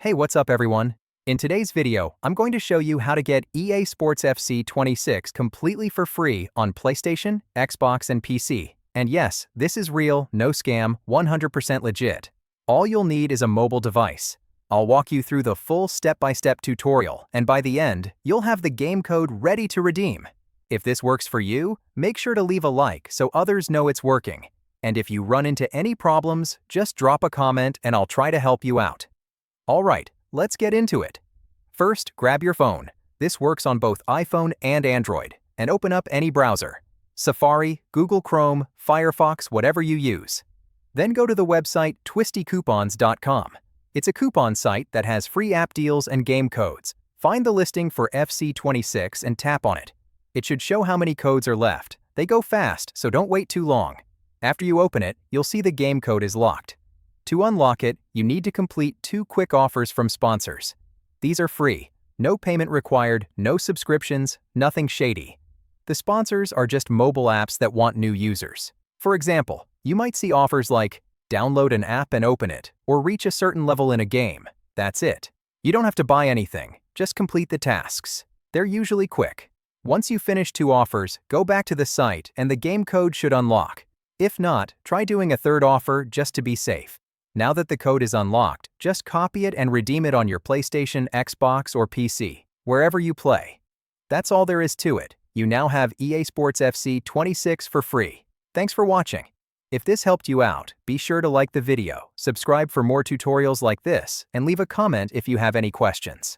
Hey, what's up everyone? In today's video, I'm going to show you how to get EA Sports FC 26 completely for free on PlayStation, Xbox, and PC. And yes, this is real, no scam, 100% legit. All you'll need is a mobile device. I'll walk you through the full step-by-step tutorial, and by the end, you'll have the game code ready to redeem. If this works for you, make sure to leave a like so others know it's working. And if you run into any problems, just drop a comment and I'll try to help you out. Alright, let's get into it. First, grab your phone. This works on both iPhone and Android, and open up any browser. Safari, Google Chrome, Firefox, whatever you use. Then go to the website twistycoupons.com. It's a coupon site that has free app deals and game codes. Find the listing for FC26 and tap on it. It should show how many codes are left. They go fast, so don't wait too long. After you open it, you'll see the game code is locked. To unlock it, you need to complete 2 quick offers from sponsors. These are free, no payment required, no subscriptions, nothing shady. The sponsors are just mobile apps that want new users. For example, you might see offers like, download an app and open it, or reach a certain level in a game. That's it. You don't have to buy anything, just complete the tasks. They're usually quick. Once you finish 2 offers, go back to the site and the game code should unlock. If not, try doing a 3rd offer just to be safe. Now that the code is unlocked, just copy it and redeem it on your PlayStation, Xbox, or PC, wherever you play. That's all there is to it. You now have EA Sports FC 26 for free. Thanks for watching. If this helped you out, be sure to like the video, subscribe for more tutorials like this, and leave a comment if you have any questions.